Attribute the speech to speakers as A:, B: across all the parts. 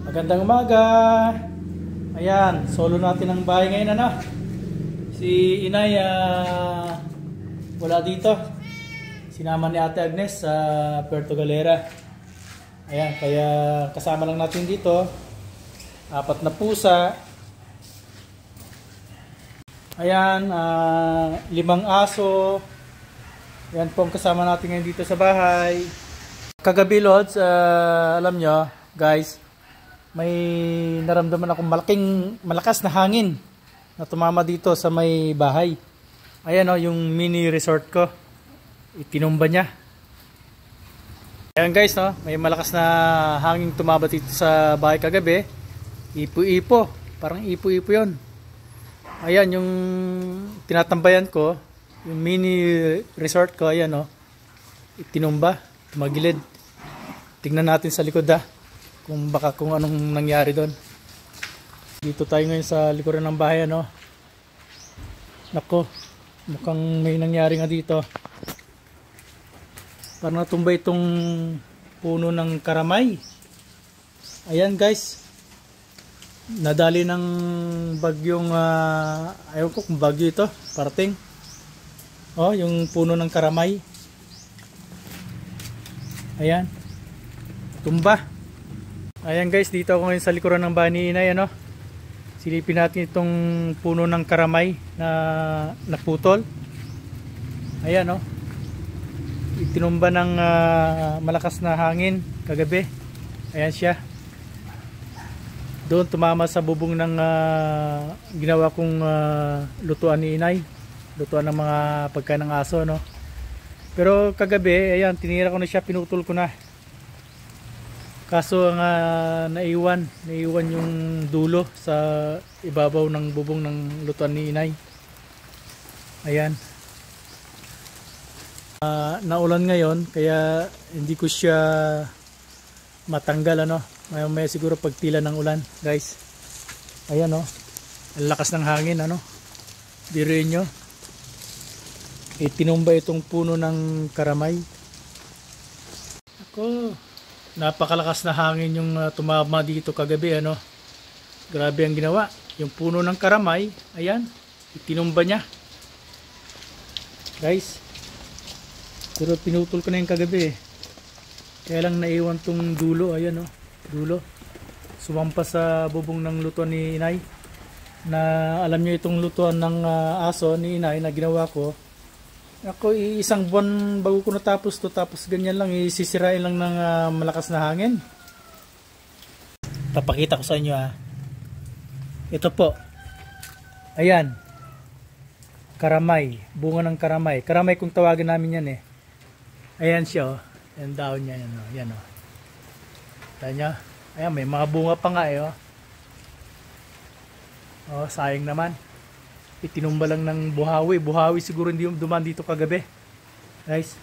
A: Magandang umaga. Ayan, solo natin ang bahay ngayon ano. Si Inay wala dito. Sinama ni Ate Agnes sa Puerto Galera. Ayan, kaya kasama lang natin dito. 4 na pusa. Ayan, 5 aso. Ayan po ang kasama natin ngayon dito sa bahay. Kagabi Lods, alam nyo guys, may naramdaman akong malakas na hangin na tumama dito sa may bahay. Ayan o, yung mini resort ko, itinumba niya. Ayan guys, no, may malakas na hangin tumama dito sa bahay kagabi. Ipo-ipo, parang ipo-ipo yun. Ayan yung tinatambayan ko, yung mini resort ko. Ayan o, itinumba, tumagilid. Tingnan natin sa likod kung anong nangyari doon. Dito tayo ngayon sa likuran ng bahay ano. Nako, mukhang may nangyari nga dito. Parang natumba itong puno ng karamay. Ayan guys, nadali ng bagyong ayaw ko kung bagyo ito parating. Oh, yung puno ng karamay. Ayan, tumba. Ayan guys, dito ako ngayon sa likuran ng bahay ni Inay ano. Silipin natin itong puno ng karamay na naputol. Ayan oh, itinumba ng malakas na hangin kagabi. Ayan siya. Doon tumama sa bubong ng ginawa kong lutuan ni Inay. Lutuan ng mga pagkain ng aso no. Pero kagabi, ayan, tinira ko na siya, pinutol ko na. Kaso naiwan yung dulo sa ibabaw ng bubong ng lutuan ni Inay. Ayan. Naulan ngayon kaya hindi ko siya matanggal ano. May siguro pagtila ng ulan, guys. Ayan oh. Ang lakas ng hangin ano. Dirin nyo. Tinumba itong puno ng karamay. Ako, napakalakas na hangin yung tumama dito kagabi ano. Grabe ang ginawa. Yung puno ng karamay, ayan, itinumba niya. Guys, pero pinutol ko na yung kagabi Kaya lang naiwan tong dulo, ayan oh, dulo. Sumampa sa bubong ng lutuan ni Inay. Na alam niyo itong lutuan ng aso ni Inay na ginawa ko. Ako isang buwan bago ko natapos to, tapos ganyan lang isisirain lang ng malakas na hangin. Papakita ko sa inyo Ito po. Ayan. Karamay, bunga ng karamay. Karamay kung tawagin namin yan Ayan siya oh. Yan daon niya yan oh. Yan oh. Tanya. Ayan, may mga bunga pa nga oh. Oh, sayang naman. Itinumba lang ng buhawi. Buhawi siguro hindi duman dito kagabi. Guys.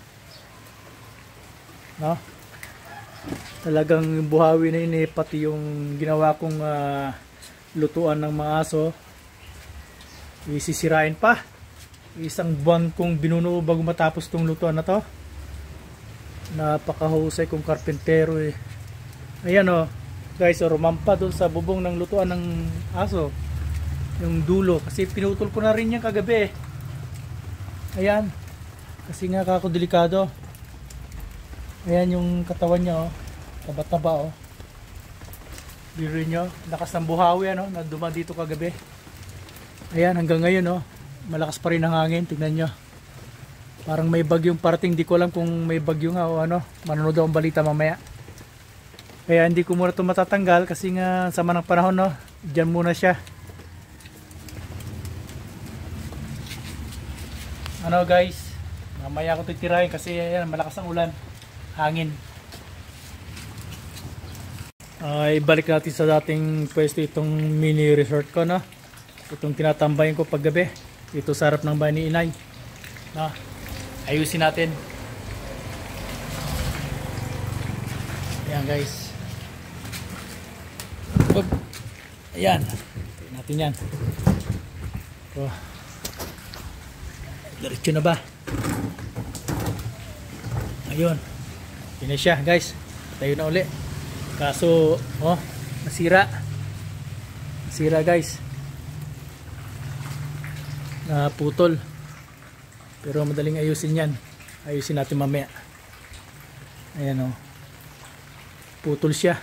A: No? Talagang buhawi na yun pati yung ginawa kong lutuan ng mga aso. Isisirain pa. Isang buwan kong binuno bago matapos tong lutuan na to. Napakahusay kong karpentero Ayan oh. Guys, rumampa dun sa bubong ng lutuan ng aso. Yung dulo, kasi pinutol ko na rin yan kagabi Ayan, kasi nga kako delikado. Ayan yung katawan niya oh, taba-taba oh. Biro nyo, lakas ng buhawi ano, na dumaan dito kagabi. Ayan, hanggang ngayon oh, malakas pa rin ang hangin, tignan nyo. Parang may bagyong parating, di ko alam kung may bagyo nga o ano, manonood akong balita mamaya. Kaya hindi ko muna ito matatanggal kasi nga sama ng panahon no, dyan muna siya. Ano guys, mamaya ko titirahin kasi ayan, malakas ang ulan, hangin. Ibalik natin sa dating pwesto itong mini resort ko no. Itong tinatambayan ko paggabi. Ito sa harap ng bahay ni Inay no. Ayusin natin. Ayan guys. Ayan, natin yan. Oh. Diretso na ba? Ayun. Yun na siya guys. Tayo na uli. Kaso, sira. Sira guys. Na putol. Pero madaling ayusin yan. Ayusin natin mamaya. Ayan o. Putol siya.